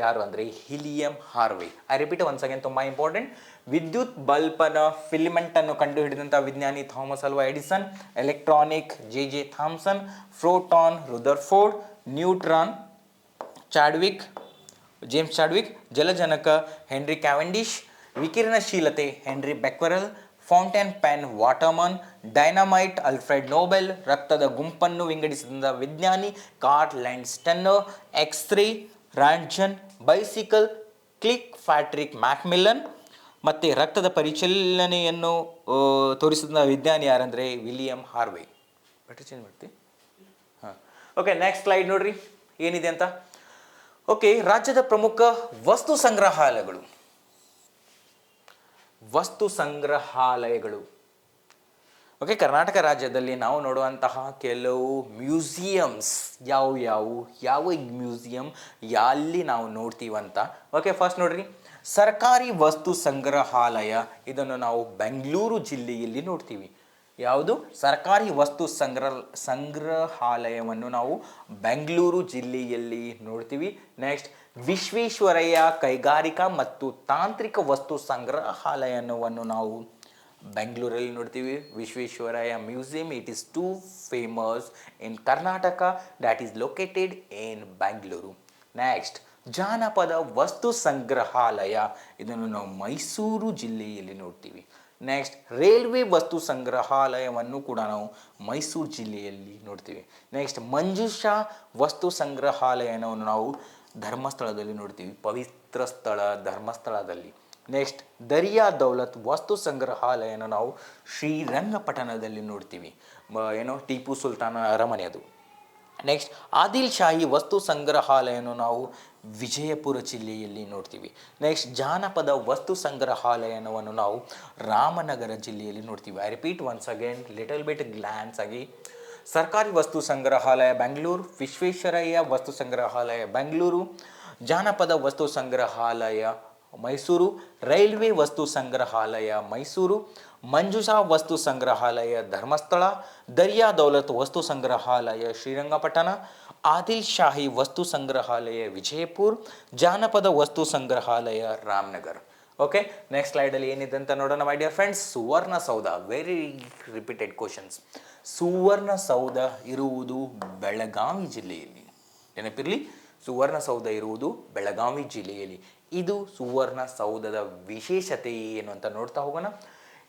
ಯಾರು ಅಂದರೆ William Harvey. I repeat once again, ತುಂಬ ಇಂಪಾರ್ಟೆಂಟ್. ವಿದ್ಯುತ್ ಬಲ್ಬನ ಫಿಲಿಮೆಂಟನ್ನು ಕಂಡುಹಿಡಿದಂಥ ವಿಜ್ಞಾನಿ Thomas Alva Edison. Electronic J Thomson. Proton Rutherford. Neutron James Chadwick. ಜಲಜನಕ ಹೆನ್ರಿ ಕ್ಯಾವೆಂಡಿಶ್. ವಿಕಿರಣಶೀಲತೆ Henry Becquerel. Fountain pen Waterman. Dynamite Alfred Nobel. ರಕ್ತದ ಗುಂಪನ್ನು ವಿಂಗಡಿಸಿದ ವಿಜ್ಞಾನಿ Karl Landsteiner. X-ray Roentgen. Bicycle Kirkpatrick Macmillan. ಮತ್ತು ರಕ್ತದ ಪರಿಚಲನೆಯನ್ನು ತೋರಿಸಿದ ವಿಜ್ಞಾನಿ ಯಾರಂದರೆ ವಿಲಿಯಂ ಹಾರ್ವೆ. ಬೆಟರ್ ಚೇಂಜ್ ಮಾಡ್ತೀವಿ. ಓಕೆ, ನೆಕ್ಸ್ಟ್ ಸ್ಲೈಡ್ ನೋಡ್ರಿ ಏನಿದೆ ಅಂತ. ಓಕೆ, ರಾಜ್ಯದ ಪ್ರಮುಖ ವಸ್ತು ಸಂಗ್ರಹಾಲಯಗಳು. ಓಕೆ, ಕರ್ನಾಟಕ ರಾಜ್ಯದಲ್ಲಿ ನಾವು ನೋಡುವಂತಹ ಕೆಲವು ಮ್ಯೂಸಿಯಮ್ಸ್ ಯಾವ ಮ್ಯೂಸಿಯಂ ಎಲ್ಲಿ ನಾವು ನೋಡ್ತೀವಂತ. ಓಕೆ, ಫಸ್ಟ್ ನೋಡ್ರಿ, ಸರ್ಕಾರಿ ವಸ್ತು ಸಂಗ್ರಹಾಲಯ. ಇದನ್ನು ನಾವು ಬೆಂಗಳೂರು ಜಿಲ್ಲೆಯಲ್ಲಿ ನೋಡ್ತೀವಿ. ಯಾವುದು? ಸರ್ಕಾರಿ ವಸ್ತು ಸಂಗ್ರಹಾಲಯವನ್ನು ನಾವು ಬೆಂಗಳೂರು ಜಿಲ್ಲೆಯಲ್ಲಿ ನೋಡ್ತೀವಿ. ನೆಕ್ಸ್ಟ್, ವಿಶ್ವೇಶ್ವರಯ್ಯ ಕೈಗಾರಿಕಾ ಮತ್ತು ತಾಂತ್ರಿಕ ವಸ್ತು ಸಂಗ್ರಹಾಲಯವನ್ನು ನಾವು ಬೆಂಗಳೂರಲ್ಲಿ ನೋಡ್ತೀವಿ Visvesvaraya museum. It is two famous in Karnataka, that is located in Bengaluru. Next ಜಾನಪದ ವಸ್ತು ಸಂಗ್ರಹಾಲಯ, ಇದನ್ನು ನಾವು ಮೈಸೂರು ಜಿಲ್ಲೆಯಲ್ಲಿ ನೋಡ್ತೀವಿ. ನೆಕ್ಸ್ಟ್ ರೈಲ್ವೆ ವಸ್ತು ಸಂಗ್ರಹಾಲಯವನ್ನು ಕೂಡ ನಾವು ಮೈಸೂರು ಜಿಲ್ಲೆಯಲ್ಲಿ ನೋಡ್ತೀವಿ. ನೆಕ್ಸ್ಟ್ ಮಂಜುಷಾ ವಸ್ತು ಸಂಗ್ರಹಾಲಯವನ್ನು ನಾವು ಧರ್ಮಸ್ಥಳದಲ್ಲಿ ನೋಡ್ತೀವಿ, ಪವಿತ್ರ ಸ್ಥಳ ಧರ್ಮಸ್ಥಳದಲ್ಲಿ. ನೆಕ್ಸ್ಟ್ ದರಿಯಾ ದೌಲತ್ ವಸ್ತು ಸಂಗ್ರಹಾಲಯನ ನಾವು ಶ್ರೀರಂಗಪಟ್ಟಣದಲ್ಲಿ ನೋಡ್ತೀವಿ, ಏನೋ ಟಿಪ್ಪು ಸುಲ್ತಾನ ಅರಮನೆ ಅದು. ನೆಕ್ಸ್ಟ್ ಆದಿಲ್ ಶಾಹಿ ವಸ್ತು ಸಂಗ್ರಹಾಲಯನ ನಾವು ವಿಜಯಪುರ ಜಿಲ್ಲೆಯಲ್ಲಿ ನೋಡ್ತೀವಿ. ನೆಕ್ಸ್ಟ್ ಜಾನಪದ ವಸ್ತು ಸಂಗ್ರಹಾಲಯವನ್ನು ನಾವು ರಾಮನಗರ ಜಿಲ್ಲೆಯಲ್ಲಿ ನೋಡ್ತೀವಿ. I repeat once again little bit glance ಆಗಿ. ಸರ್ಕಾರಿ ವಸ್ತು ಸಂಗ್ರಹಾಲಯ ಬೆಂಗಳೂರು, ವಿಶ್ವೇಶ್ವರಯ್ಯ ವಸ್ತು ಸಂಗ್ರಹಾಲಯ ಬೆಂಗಳೂರು, ಜಾನಪದ ವಸ್ತು ಸಂಗ್ರಹಾಲಯ ಮೈಸೂರು, ರೈಲ್ವೆ ವಸ್ತು ಸಂಗ್ರಹಾಲಯ ಮೈಸೂರು, ಮಂಜುಷಾ ವಸ್ತು ಸಂಗ್ರಹಾಲಯ ಧರ್ಮಸ್ಥಳ, ದರಿಯಾ ದೌಲತ್ ವಸ್ತು ಸಂಗ್ರಹಾಲಯ ಶ್ರೀರಂಗಪಟ್ಟಣ, ಆದಿಲ್ ಶಾಹಿ ವಸ್ತು ಸಂಗ್ರಹಾಲಯ ವಿಜಯಪುರ, ಜಾನಪದ ವಸ್ತು ಸಂಗ್ರಹಾಲಯ ರಾಮನಗರ್. ಓಕೆ, ನೆಕ್ಸ್ಟ್ ಸ್ಲೈಡಲ್ಲಿ ಏನಿದೆ ಅಂತ ನೋಡೋಣ ಮೈ dear friends. Suvarna Soudha, very repeated questions. Suvarna Soudha ಇರುವುದು ಬೆಳಗಾವಿ ಜಿಲ್ಲೆಯಲ್ಲಿ, ನೆನಪಿರಲಿ, ಸುವರ್ಣಸೌಧ ಇರುವುದು ಬೆಳಗಾವಿ ಜಿಲ್ಲೆಯಲ್ಲಿ. ಇದು ಸುವರ್ಣಸೌಧದ ವಿಶೇಷತೆ ಏನು ಅಂತ ನೋಡ್ತಾ ಹೋಗೋಣ.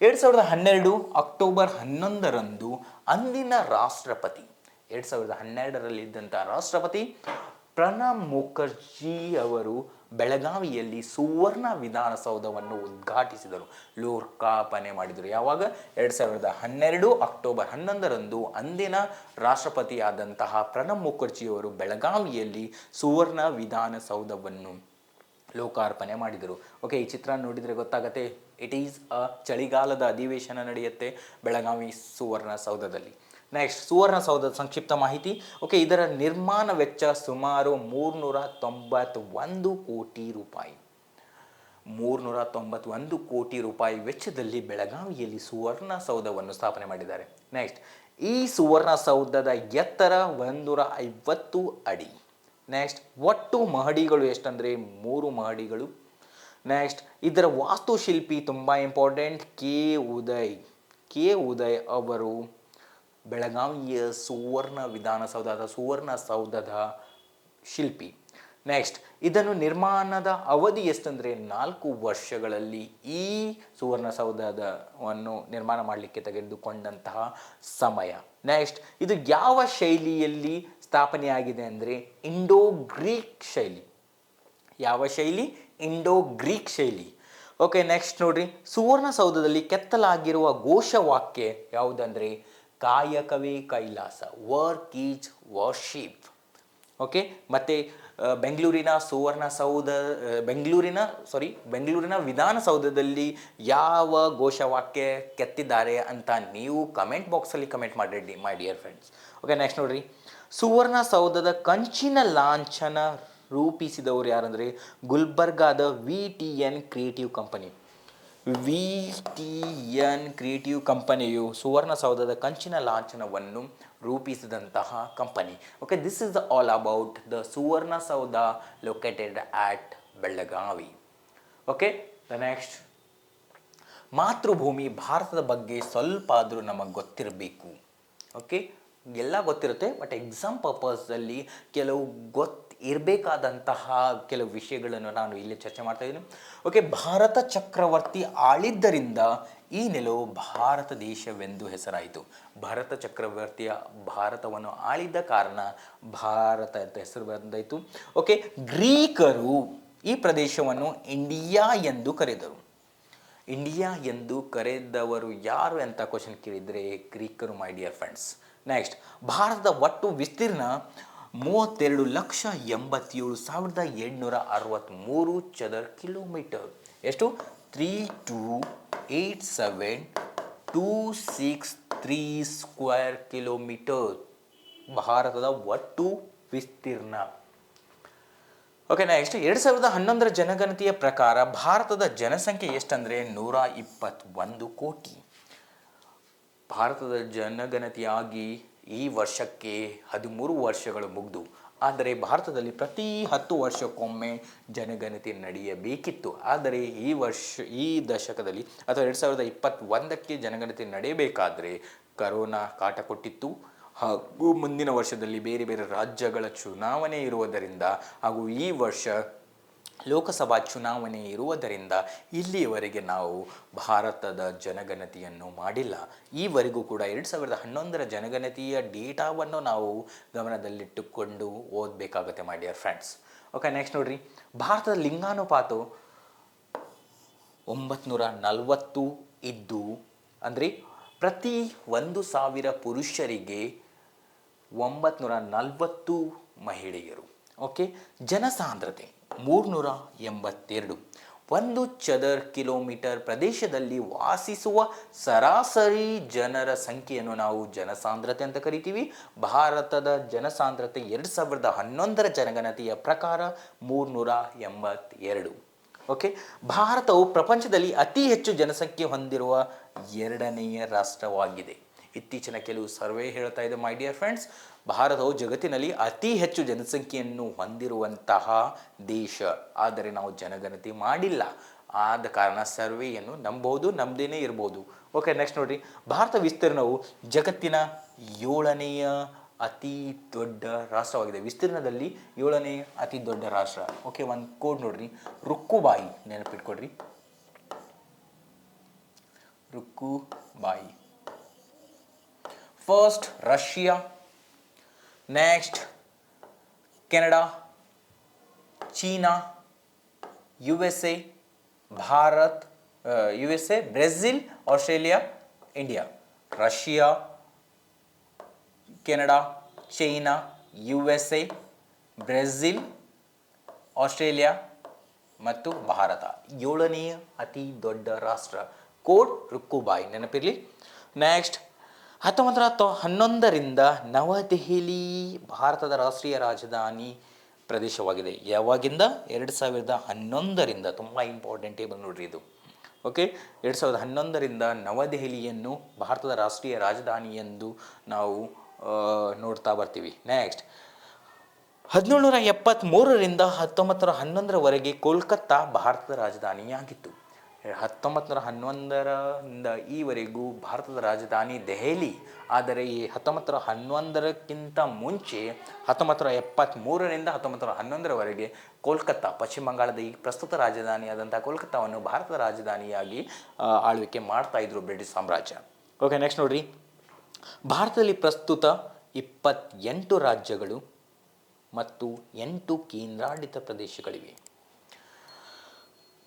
2012 ಅಕ್ಟೋಬರ್ 11ರಂದು ಅಂದಿನ ರಾಷ್ಟ್ರಪತಿ, 2012ರಲ್ಲಿದ್ದಂಥ ರಾಷ್ಟ್ರಪತಿ ಪ್ರಣಬ್ ಮುಖರ್ಜಿ ಅವರು ಬೆಳಗಾವಿಯಲ್ಲಿ ಸುವರ್ಣ ವಿಧಾನಸೌಧವನ್ನು ಉದ್ಘಾಟಿಸಿದರು, ಲೋಕಾರ್ಪಣೆ ಮಾಡಿದರು. ಯಾವಾಗ? 2012 ಅಕ್ಟೋಬರ್ 11ರಂದು ಅಂದಿನ ರಾಷ್ಟ್ರಪತಿಯಾದಂತಹ ಪ್ರಣಬ್ ಮುಖರ್ಜಿಯವರು ಬೆಳಗಾವಿಯಲ್ಲಿ ಸುವರ್ಣ ವಿಧಾನಸೌಧವನ್ನು ಲೋಕಾರ್ಪಣೆ ಮಾಡಿದರು. ಓಕೆ, ಈ ಚಿತ್ರ ನೋಡಿದರೆ ಗೊತ್ತಾಗತ್ತೆ, ಇಟ್ ಈಸ್ ಅ ಚಳಿಗಾಲದ ಅಧಿವೇಶನ ನಡೆಯುತ್ತೆ ಬೆಳಗಾವಿ ಸುವರ್ಣಸೌಧದಲ್ಲಿ. ನೆಕ್ಸ್ಟ್ ಸುವರ್ಣಸೌಧದ ಸಂಕ್ಷಿಪ್ತ ಮಾಹಿತಿ. ಓಕೆ, ಇದರ ನಿರ್ಮಾಣ ವೆಚ್ಚ ಸುಮಾರು 391 ಕೋಟಿ ರೂಪಾಯಿ. 391 ಕೋಟಿ ರೂಪಾಯಿ ವೆಚ್ಚದಲ್ಲಿ ಬೆಳಗಾವಿಯಲ್ಲಿ ಸುವರ್ಣಸೌಧವನ್ನು ಸ್ಥಾಪನೆ ಮಾಡಿದ್ದಾರೆ. ನೆಕ್ಸ್ಟ್ ಈ ಸುವರ್ಣಸೌಧದ ಎತ್ತರ 150 ಅಡಿ. ನೆಕ್ಸ್ಟ್ ಒಟ್ಟು ಮಹಡಿಗಳು ಎಷ್ಟಂದರೆ 3 ಮಹಡಿಗಳು. ನೆಕ್ಸ್ಟ್ ಇದರ ವಾಸ್ತುಶಿಲ್ಪಿ ತುಂಬ ಇಂಪಾರ್ಟೆಂಟ್, ಕೆ ಉದಯ್ ಅವರು ಬೆಳಗಾವಿಯ ಸುವರ್ಣ ವಿಧಾನಸೌಧ ಅಥವಾ ಸುವರ್ಣಸೌಧದ ಶಿಲ್ಪಿ. ನೆಕ್ಸ್ಟ್ ಇದನ್ನು ನಿರ್ಮಾಣದ ಅವಧಿ ಎಷ್ಟಂದರೆ 4 ವರ್ಷಗಳಲ್ಲಿ ಈ ಸುವರ್ಣಸೌಧವನ್ನು ನಿರ್ಮಾಣ ಮಾಡಲಿಕ್ಕೆ ತೆಗೆದುಕೊಂಡಂತಹ ಸಮಯ. ನೆಕ್ಸ್ಟ್ ಇದು ಯಾವ ಶೈಲಿಯಲ್ಲಿ ಸ್ಥಾಪನೆಯಾಗಿದೆ ಅಂದರೆ ಇಂಡೋ ಗ್ರೀಕ್ ಶೈಲಿ. ಯಾವ ಶೈಲಿ? ಇಂಡೋ ಗ್ರೀಕ್ ಶೈಲಿ. ಓಕೆ, ನೆಕ್ಸ್ಟ್ ನೋಡ್ರಿ, ಸುವರ್ಣಸೌಧದಲ್ಲಿ ಕೆತ್ತಲಾಗಿರುವ ಘೋಷವಾಕ್ಯ ಯಾವುದಂದರೆ ಕಾಯಕವೇ ಕೈಲಾಸ, ವರ್ಕ್ ಈಸ್ ವರ್ಷಿಪ್. ಓಕೆ, ಮತ್ತು ಬೆಂಗಳೂರಿನ ವಿಧಾನಸೌಧದಲ್ಲಿ ಯಾವ ಘೋಷವಾಕ್ಯ ಕೆತ್ತಿದ್ದಾರೆ ಅಂತ ನೀವು ಕಮೆಂಟ್ ಬಾಕ್ಸಲ್ಲಿ ಕಮೆಂಟ್ ಮಾಡಿ my dear friends. Okay, next ನೋಡ್ರಿ, ಸುವರ್ಣಸೌಧದ ಕಂಚಿನ ಲಾಂಛನ ರೂಪಿಸಿದವರು ಯಾರಂದರೆ ಗುಲ್ಬರ್ಗಾದ VTN creative company. VTN creative ಕಂಪನಿಯು ಸುವರ್ಣಸೌಧದ ಕಂಚಿನ ಲಾಂಛನವನ್ನು ರೂಪಿಸಿದಂತಹ ಕಂಪನಿ. Okay, this is all about the Suvarna Soudha located at Belagavi. Okay, the next, ಮಾತೃಭೂಮಿ ಭಾರತದ ಬಗ್ಗೆ ಸ್ವಲ್ಪ ಆದರೂ ನಮಗೆ ಗೊತ್ತಿರಬೇಕು. ಓಕೆ, ಎಲ್ಲ ಗೊತ್ತಿರುತ್ತೆ, ಬಟ್ ಎಕ್ಸಾಮ್ ಪರ್ಪಸ್ಸಲ್ಲಿ ಕೆಲವು ಇರಬೇಕಾದಂತಹ ಕೆಲವು ವಿಷಯಗಳನ್ನು ನಾನು ಇಲ್ಲಿ ಚರ್ಚೆ ಮಾಡ್ತಾ ಇದ್ದೀನಿ. ಓಕೆ, ಭಾರತ ಚಕ್ರವರ್ತಿ ಆಳಿದ್ದರಿಂದ ಈ ನೆಲವು ಭಾರತ ದೇಶವೆಂದು ಹೆಸರಾಯಿತು. ಭಾರತ ಚಕ್ರವರ್ತಿಯ ಭಾರತವನ್ನು ಆಳಿದ ಕಾರಣ ಭಾರತ ಅಂತ ಹೆಸರು ಬಂದಾಯಿತು. ಓಕೆ, ಗ್ರೀಕರು ಈ ಪ್ರದೇಶವನ್ನು ಇಂಡಿಯಾ ಎಂದು ಕರೆದರು. ಇಂಡಿಯಾ ಎಂದು ಕರೆದವರು ಯಾರು ಅಂತ ಕ್ವಶನ್ ಕೇಳಿದರೆ ಗ್ರೀಕರು ಮೈ ಡಿಯರ್ ಫ್ರೆಂಡ್ಸ್. ನೆಕ್ಸ್ಟ್, ಭಾರತದ ಒಟ್ಟು ವಿಸ್ತೀರ್ಣ 32,87,763 ಚದರ ಕಿಲೋಮೀಟರ್. ಎಷ್ಟು? 32,87,263 ಸ್ಕ್ವೇರ್ ಕಿಲೋಮೀಟರ್ ಭಾರತದ ಒಟ್ಟು ವಿಸ್ತೀರ್ಣ. ಓಕೆ, ನೆಕ್ಸ್ಟ್ 2011ರ ಜನಗಣತಿಯ ಪ್ರಕಾರ ಭಾರತದ ಜನಸಂಖ್ಯೆ ಎಷ್ಟಂದರೆ 121 ಕೋಟಿ. ಭಾರತದ ಜನಗಣತಿಯಾಗಿ ಈ ವರ್ಷಕ್ಕೆ 13 ವರ್ಷಗಳು ಮುಗಿದು ಆದರೆ ಭಾರತದಲ್ಲಿ ಪ್ರತಿ 10 ವರ್ಷಕ್ಕೊಮ್ಮೆ ಜನಗಣತಿ ನಡೆಯಬೇಕಿತ್ತು. ಆದರೆ ಈ ದಶಕದಲ್ಲಿ ಅಥವಾ 2021ಕ್ಕೆ ಜನಗಣತಿ ನಡೆಯಬೇಕಾದರೆ ಕರೋನಾ ಕಾಟ ಕೊಟ್ಟಿತ್ತು. ಹಾಗೂ ಮುಂದಿನ ವರ್ಷದಲ್ಲಿ ಬೇರೆ ಬೇರೆ ರಾಜ್ಯಗಳ ಚುನಾವಣೆ ಇರುವುದರಿಂದ ಹಾಗೂ ಈ ವರ್ಷ ಲೋಕಸಭಾ ಚುನಾವಣೆ ಇರುವುದರಿಂದ ಇಲ್ಲಿಯವರೆಗೆ ನಾವು ಭಾರತದ ಜನಗಣತಿಯನ್ನು ಮಾಡಿಲ್ಲ. ಈವರೆಗೂ ಕೂಡ 2011ರ ಜನಗಣತಿಯ ಡೇಟಾವನ್ನು ನಾವು ಗಮನದಲ್ಲಿಟ್ಟುಕೊಂಡು ಓದಬೇಕಾಗುತ್ತೆ my dear friends. Okay, next ನೋಡ್ರಿ, ಭಾರತದ ಲಿಂಗಾನುಪಾತವು 940 ಇದ್ದು, ಅಂದರೆ ಪ್ರತಿ 1,000 ಪುರುಷರಿಗೆ 940 ಮಹಿಳೆಯರು. ಓಕೆ, ಜನಸಾಂದ್ರತೆ 382. 1 ಚದರ್ ಕಿಲೋಮೀಟರ್ ಪ್ರದೇಶದಲ್ಲಿ ವಾಸಿಸುವ ಸರಾಸರಿ ಜನರ ಸಂಖ್ಯೆಯನ್ನು ನಾವು ಜನಸಾಂದ್ರತೆ ಅಂತ ಕರಿತೀವಿ. ಭಾರತದ ಜನಸಾಂದ್ರತೆ 2011ರ ಜನಗಣತಿಯ ಪ್ರಕಾರ 382. ಓಕೆ, ಭಾರತವು ಪ್ರಪಂಚದಲ್ಲಿ ಅತಿ ಹೆಚ್ಚು ಜನಸಂಖ್ಯೆ ಹೊಂದಿರುವ 2ನೇ ರಾಷ್ಟ್ರವಾಗಿದೆ. ಇತ್ತೀಚಿನ ಕೆಲವು ಸರ್ವೆ ಹೇಳ್ತಾ ಇದೆ ಮೈ ಡಿಯರ್ ಫ್ರೆಂಡ್ಸ್, ಭಾರತವು ಜಗತ್ತಿನಲ್ಲಿ ಅತಿ ಹೆಚ್ಚು ಜನಸಂಖ್ಯೆಯನ್ನು ಹೊಂದಿರುವಂತಹ ದೇಶ. ಆದರೆ ನಾವು ಜನಗಣತಿ ಮಾಡಿಲ್ಲ. ಆದ ಕಾರಣ ಸರ್ವೆಯನ್ನು ನಂಬೋದು, ನಂಬದೇನೆ ಇರ್ಬೋದು. ಓಕೆ, ನೆಕ್ಸ್ಟ್ ನೋಡ್ರಿ, ಭಾರತ ವಿಸ್ತೀರ್ಣವು ಜಗತ್ತಿನ 7ನೇ ಅತಿ ದೊಡ್ಡ ರಾಷ್ಟ್ರವಾಗಿದೆ. ವಿಸ್ತೀರ್ಣದಲ್ಲಿ 7ನೇ ಅತಿ ದೊಡ್ಡ ರಾಷ್ಟ್ರ. ಓಕೆ, ಒಂದು ಕೋಡ್ ನೋಡ್ರಿ, ರುಕ್ಕುಬಾಯಿ, ನೆನಪಿಟ್ಕೊಡ್ರಿ, Rukkubai. First Russia, next Canada, China, USA, Bharat, USA, Brazil, Australia, India. Russia, Canada, China, USA, Brazil, Australia ಮತ್ತು ಭಾರತ 7ನೇ ಅತಿ ದೊಡ್ಡ ರಾಷ್ಟ್ರ. ಕೋಡ್ ರುಕ್ಕುಬಾಯಿ, ನೆನಪಿರಲಿ. ನೆಕ್ಸ್ಟ್ 1911ರಿಂದ ನವದೆಹಲಿ ಭಾರತದ ರಾಷ್ಟ್ರೀಯ ರಾಜಧಾನಿ ಪ್ರದೇಶವಾಗಿದೆ. ಯಾವಾಗಿಂದ? 2011ರಿಂದ. ತುಂಬ ಇಂಪಾರ್ಟೆಂಟ್ ಟೇಬಲ್ ನೋಡ್ರಿ ಇದು. ಓಕೆ, 2011ರಿಂದ ನವದೆಹಲಿಯನ್ನು ಭಾರತದ ರಾಷ್ಟ್ರೀಯ ರಾಜಧಾನಿ ಎಂದು ನಾವು ನೋಡ್ತಾ ಬರ್ತೀವಿ. ನೆಕ್ಸ್ಟ್ 1773ರಿಂದ 1911ರವರೆಗೆ ಕೋಲ್ಕತ್ತಾ ಭಾರತದ ರಾಜಧಾನಿಯಾಗಿತ್ತು. 1911ರಿಂದ ಈವರೆಗೂ ಭಾರತದ ರಾಜಧಾನಿ ದೆಹಲಿ. ಆದರೆ ಈ 1911ಕ್ಕಿಂತ ಮುಂಚೆ 1973ರಿಂದ 1911ರವರೆಗೆ ಕೋಲ್ಕತ್ತಾ, ಪಶ್ಚಿಮ ಬಂಗಾಳದ ಈ ಪ್ರಸ್ತುತ ರಾಜಧಾನಿಯಾದಂಥ ಕೋಲ್ಕತ್ತಾವನ್ನು ಭಾರತದ ರಾಜಧಾನಿಯಾಗಿ ಆಳ್ವಿಕೆ ಮಾಡ್ತಾ ಇದ್ರು ಬ್ರಿಟಿಷ್ ಸಾಮ್ರಾಜ್ಯ. ಓಕೆ, ನೆಕ್ಸ್ಟ್ ನೋಡ್ರಿ, ಭಾರತದಲ್ಲಿ ಪ್ರಸ್ತುತ 28 ರಾಜ್ಯಗಳು ಮತ್ತು 8 ಕೇಂದ್ರಾಡಳಿತ ಪ್ರದೇಶಗಳಿವೆ.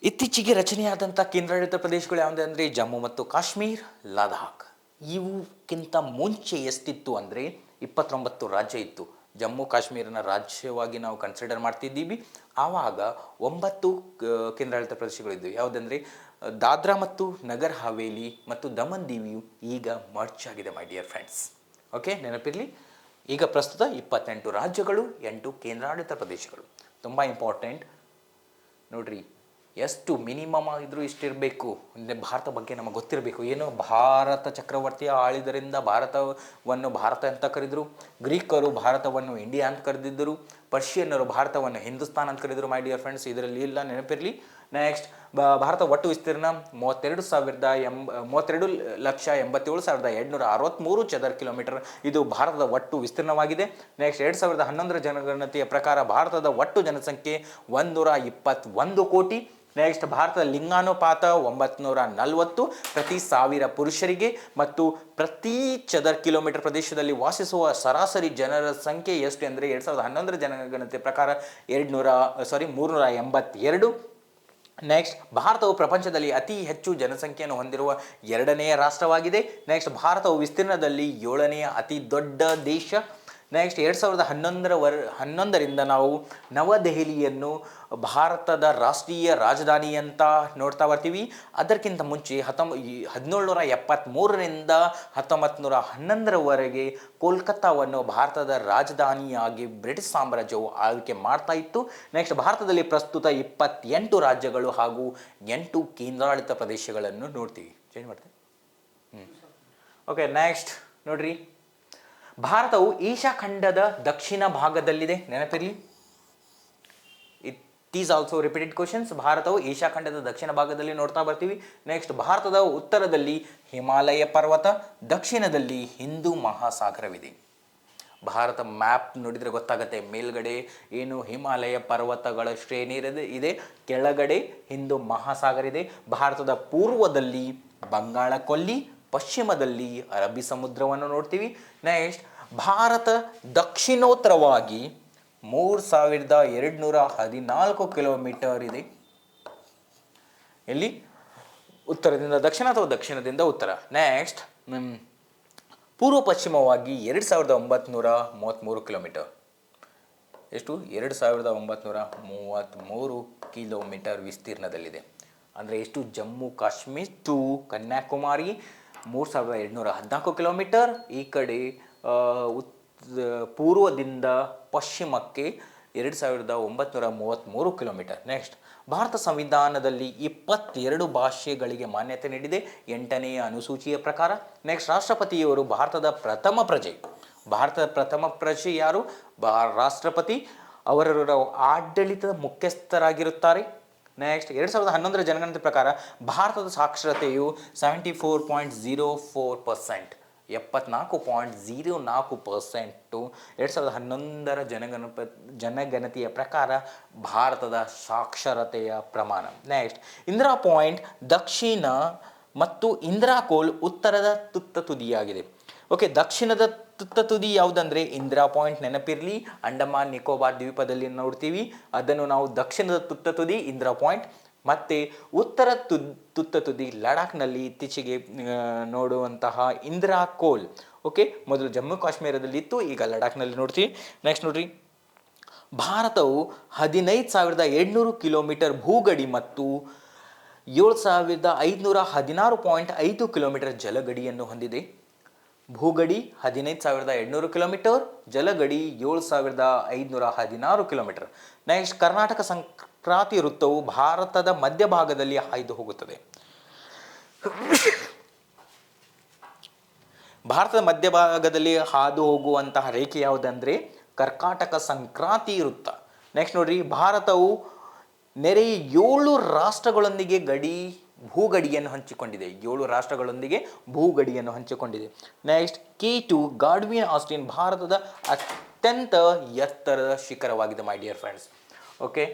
ಇತ್ತೀಚೆಗೆ ರಚನೆಯಾದಂಥ ಕೇಂದ್ರಾಡಳಿತ ಪ್ರದೇಶಗಳು ಯಾವುದೇ ಅಂದರೆ ಜಮ್ಮು ಮತ್ತು ಕಾಶ್ಮೀರ್, ಲದಾಖ್. ಇವಕ್ಕಿಂತ ಮುಂಚೆ ಎಷ್ಟಿತ್ತು ಅಂದರೆ 29 ರಾಜ್ಯ ಇತ್ತು. ಜಮ್ಮು ಕಾಶ್ಮೀರನ ರಾಜ್ಯವಾಗಿ ನಾವು ಕನ್ಸಿಡರ್ ಮಾಡ್ತಿದ್ದೀವಿ. ಆವಾಗ 9 ಕೇಂದ್ರಾಡಳಿತ ಪ್ರದೇಶಗಳಿದ್ದವು. ಯಾವುದಂದರೆ ದಾದ್ರಾ ಮತ್ತು ನಗರ್ ಹವೇಲಿ ಮತ್ತು ದಮನ್ ದೀವಿಯು ಈಗ ಮರ್ಜ್ ಆಗಿದೆ ಮೈ ಡಿಯರ್ ಫ್ರೆಂಡ್ಸ್. ಓಕೆ, ನೆನಪಿರಲಿ. ಈಗ ಪ್ರಸ್ತುತ 28 ರಾಜ್ಯಗಳು, 8 ಕೇಂದ್ರಾಡಳಿತ ಪ್ರದೇಶಗಳು. ತುಂಬ ಇಂಪಾರ್ಟೆಂಟ್ ನೋಡ್ರಿ. ಎಷ್ಟು ಮಿನಿಮಮ್ ಆಗಿದ್ರೂ ಇಷ್ಟಿರಬೇಕು. ಅಂದರೆ ಭಾರತ ಬಗ್ಗೆ ನಮಗೆ ಗೊತ್ತಿರಬೇಕು. ಏನು, ಭಾರತ ಚಕ್ರವರ್ತಿಯ ಆಳಿದರಿಂದ ಭಾರತವನ್ನು ಭಾರತ ಅಂತ ಕರೆದರು. ಗ್ರೀಕರು ಭಾರತವನ್ನು ಇಂಡಿಯಾ ಅಂತ ಕರೆದಿದ್ದರು. ಪರ್ಷಿಯನ್ನರು ಭಾರತವನ್ನು ಹಿಂದೂಸ್ತಾನ್ ಅಂತ ಕರೆದರು ಮೈ ಡಿಯರ್ ಫ್ರೆಂಡ್ಸ್. ಇದರಲ್ಲಿ ಇಲ್ಲ, ನೆನಪಿರಲಿ. ನೆಕ್ಸ್ಟ್, ಭಾರತ ಒಟ್ಟು ವಿಸ್ತೀರ್ಣ 32,87,263 ಚದರ್ ಕಿಲೋಮೀಟರ್. ಇದು ಭಾರತದ ಒಟ್ಟು ವಿಸ್ತೀರ್ಣವಾಗಿದೆ. ನೆಕ್ಸ್ಟ್, 2011ರ ಜನಗಣತಿಯ ಪ್ರಕಾರ ಭಾರತದ ಒಟ್ಟು ಜನಸಂಖ್ಯೆ 121 ಕೋಟಿ. ನೆಕ್ಸ್ಟ್, ಭಾರತದ ಲಿಂಗಾನುಪಾತ 940 ಪ್ರತಿ 1000 ಪುರುಷರಿಗೆ ಮತ್ತು ಪ್ರತಿ ಚದರ್ ಕಿಲೋಮೀಟರ್ ಪ್ರದೇಶದಲ್ಲಿ ವಾಸಿಸುವ ಸರಾಸರಿ ಜನರ ಸಂಖ್ಯೆ ಎಷ್ಟು ಅಂದರೆ 2011ರ ಜನಗಣತಿಯ ಪ್ರಕಾರ 382. ನೆಕ್ಸ್ಟ್, ಭಾರತವು ಪ್ರಪಂಚದಲ್ಲಿ ಅತಿ ಹೆಚ್ಚು ಜನಸಂಖ್ಯೆಯನ್ನು ಹೊಂದಿರುವ 2ನೇ ರಾಷ್ಟ್ರವಾಗಿದೆ. ನೆಕ್ಸ್ಟ್, ಭಾರತವು ವಿಸ್ತೀರ್ಣದಲ್ಲಿ 7ನೇ ಅತಿ ದೊಡ್ಡ ದೇಶ. ನೆಕ್ಸ್ಟ್, 2011ರಿಂದ ನಾವು ನವದೆಹಲಿಯನ್ನು ಭಾರತದ ರಾಷ್ಟ್ರೀಯ ರಾಜಧಾನಿ ಅಂತ ನೋಡ್ತಾ ಬರ್ತೀವಿ. ಅದಕ್ಕಿಂತ ಮುಂಚೆ 1773ರಿಂದ 1911ರವರೆಗೆ ಕೋಲ್ಕತ್ತಾವನ್ನು ಭಾರತದ ರಾಜಧಾನಿಯಾಗಿ ಬ್ರಿಟಿಷ್ ಸಾಮ್ರಾಜ್ಯವು ಆಳ್ವಿಕೆ ಮಾಡ್ತಾ ಇತ್ತು. ನೆಕ್ಸ್ಟ್, ಭಾರತದಲ್ಲಿ ಪ್ರಸ್ತುತ 28 ರಾಜ್ಯಗಳು ಹಾಗೂ 8 ಕೇಂದ್ರಾಡಳಿತ ಪ್ರದೇಶಗಳನ್ನು ನೋಡ್ತೀವಿ. ಚೇಂಜ್ ಮಾಡ್ತೀವಿ. ಓಕೆ, ನೆಕ್ಸ್ಟ್ ನೋಡ್ರಿ, ಭಾರತವು ಏಷ್ಯಾ ಖಂಡದ ದಕ್ಷಿಣ ಭಾಗದಲ್ಲಿದೆ, ನೆನಪಿರಲಿ. It is also repeated questions. ಭಾರತವು ಏಷ್ಯಾ ಖಂಡದ ದಕ್ಷಿಣ ಭಾಗದಲ್ಲಿ ನೋಡ್ತಾ ಬರ್ತೀವಿ. ನೆಕ್ಸ್ಟ್, ಭಾರತದ ಉತ್ತರದಲ್ಲಿ ಹಿಮಾಲಯ ಪರ್ವತ, ದಕ್ಷಿಣದಲ್ಲಿ ಹಿಂದೂ ಮಹಾಸಾಗರವಿದೆ. ಭಾರತ ಮ್ಯಾಪ್ ನೋಡಿದರೆ ಗೊತ್ತಾಗುತ್ತೆ, ಮೇಲ್ಗಡೆ ಏನು ಹಿಮಾಲಯ ಪರ್ವತಗಳ ಶ್ರೇಣಿ ಇದೆ, ಕೆಳಗಡೆ ಹಿಂದೂ ಮಹಾಸಾಗರ ಇದೆ. ಭಾರತದ ಪೂರ್ವದಲ್ಲಿ ಬಂಗಾಳ ಕೊಲ್ಲಿ, ಪಶ್ಚಿಮದಲ್ಲಿ ಅರಬ್ಬಿ ಸಮುದ್ರವನ್ನು ನೋಡ್ತೀವಿ. ನೆಕ್ಸ್ಟ್, ಭಾರತ ದಕ್ಷಿಣೋತ್ತರವಾಗಿ 3214 ಕಿಲೋಮೀಟರ್ ಇದೆ. ಎಲ್ಲಿ? ಉತ್ತರದಿಂದ ದಕ್ಷಿಣ ಅಥವಾ ದಕ್ಷಿಣದಿಂದ ಉತ್ತರ. ನೆಕ್ಸ್ಟ್, ಪೂರ್ವ ಪಶ್ಚಿಮವಾಗಿ 2933 ಕಿಲೋಮೀಟರ್. ಎಷ್ಟು? 2933 ಕಿಲೋಮೀಟರ್ ವಿಸ್ತೀರ್ಣದಲ್ಲಿದೆ. ಅಂದರೆ ಎಷ್ಟು? Jammu Kashmir to Kanyakumari 3214 kilometre. ಈ ಕಡೆ ಪೂರ್ವದಿಂದ ಪಶ್ಚಿಮಕ್ಕೆ 2933 ಕಿಲೋಮೀಟರ್. ನೆಕ್ಸ್ಟ್, ಭಾರತ ಸಂವಿಧಾನದಲ್ಲಿ 22 ಭಾಷೆಗಳಿಗೆ ಮಾನ್ಯತೆ ನೀಡಿದೆ 8ನೇ ಅನುಸೂಚಿಯ ಪ್ರಕಾರ. ನೆಕ್ಸ್ಟ್, ರಾಷ್ಟ್ರಪತಿಯವರು ಭಾರತದ ಪ್ರಥಮ ಪ್ರಜೆ ಯಾರು? ರಾಷ್ಟ್ರಪತಿ. ಅವರ ಆಡಳಿತದ ಮುಖ್ಯಸ್ಥರಾಗಿರುತ್ತಾರೆ. ನೆಕ್ಸ್ಟ್, 2011 ಜನಗಣತಿ ಪ್ರಕಾರ ಭಾರತದ ಸಾಕ್ಷರತೆಯು 74.04%, 74.04%. 2011 ಜನಗಣತಿಯ ಪ್ರಕಾರ ಭಾರತದ ಸಾಕ್ಷರತೆಯ ಪ್ರಮಾಣ. ನೆಕ್ಸ್ಟ್, ಇಂದಿರಾ ಪಾಯಿಂಟ್ ದಕ್ಷಿಣ ಮತ್ತು ಇಂದಿರಾ ಕೋಲ್ ಉತ್ತರದ ತುತ್ತ ತುದಿಯಾಗಿದೆ. ಓಕೆ, ದಕ್ಷಿಣದ ತುತ್ತ ತುದಿ ಯಾವುದಂದ್ರೆ ಇಂದಿರಾ ಪಾಯಿಂಟ್, ನೆನಪಿರಲಿ. ಅಂಡಮಾನ್ ನಿಕೋಬಾರ್ ದ್ವೀಪದಲ್ಲಿ ನೋಡ್ತೀವಿ, ಅದನ್ನು ನಾವು ದಕ್ಷಿಣದ ತುತ್ತ ತುದಿ ಇಂದಿರಾ ಪಾಯಿಂಟ್. ಮತ್ತು ಉತ್ತರ ತುತ್ತ ತುದಿ ಲಡಾಖ್ನಲ್ಲಿ ಇತ್ತೀಚೆಗೆ ನೋಡುವಂತಹ ಇಂದಿರಾ ಕೋಲ್. ಓಕೆ, ಮೊದಲು ಜಮ್ಮು ಕಾಶ್ಮೀರದಲ್ಲಿ ಇತ್ತು, ಈಗ ಲಡಾಖ್ನಲ್ಲಿ ನೋಡ್ತೀವಿ. ನೆಕ್ಸ್ಟ್ ನೋಡ್ರಿ, ಭಾರತವು 15,700 ಕಿಲೋಮೀಟರ್ ಭೂಗಡಿ ಮತ್ತು 7,516.5 ಕಿಲೋಮೀಟರ್ ಜಲಗಡಿಯನ್ನು ಹೊಂದಿದೆ. ಭೂಗಡಿ 15,700 ಕಿಲೋಮೀಟರ್, ಜಲಗಡಿ 7,516 ಕಿಲೋಮೀಟರ್. ನೆಕ್ಸ್ಟ್, ಕರ್ನಾಟಕ ಸಂಕ್ರಾಂತಿ ವೃತ್ತವು ಭಾರತದ ಮಧ್ಯಭಾಗದಲ್ಲಿ ಹಾಯ್ದು ಹೋಗುತ್ತದೆ. ಭಾರತದ ಮಧ್ಯಭಾಗದಲ್ಲಿ ಹಾದು ಹೋಗುವಂತಹ ರೇಖೆ ಯಾವುದಂದ್ರೆ ಕರ್ಕಾಟಕ ಸಂಕ್ರಾಂತಿ ವೃತ್ತ. ನೆಕ್ಸ್ಟ್ ನೋಡ್ರಿ, ಭಾರತವು ನೆರೆಯ 7 ರಾಷ್ಟ್ರಗಳೊಂದಿಗೆ ಭೂಗಡಿಯನ್ನು ಹಂಚಿಕೊಂಡಿದೆ. 7 ರಾಷ್ಟ್ರಗಳೊಂದಿಗೆ ಭೂಗಡಿಯನ್ನು ಹಂಚಿಕೊಂಡಿದೆ. ನೆಕ್ಸ್ಟ್, K2 ಗಾಡ್ವಿನ್ ಆಸ್ಟಿನ್ ಭಾರತದ ಅತ್ಯಂತ ಎತ್ತರದ ಶಿಖರವಾಗಿದೆ ಮೈ ಡಿಯರ್ ಫ್ರೆಂಡ್ಸ್. ಓಕೆ,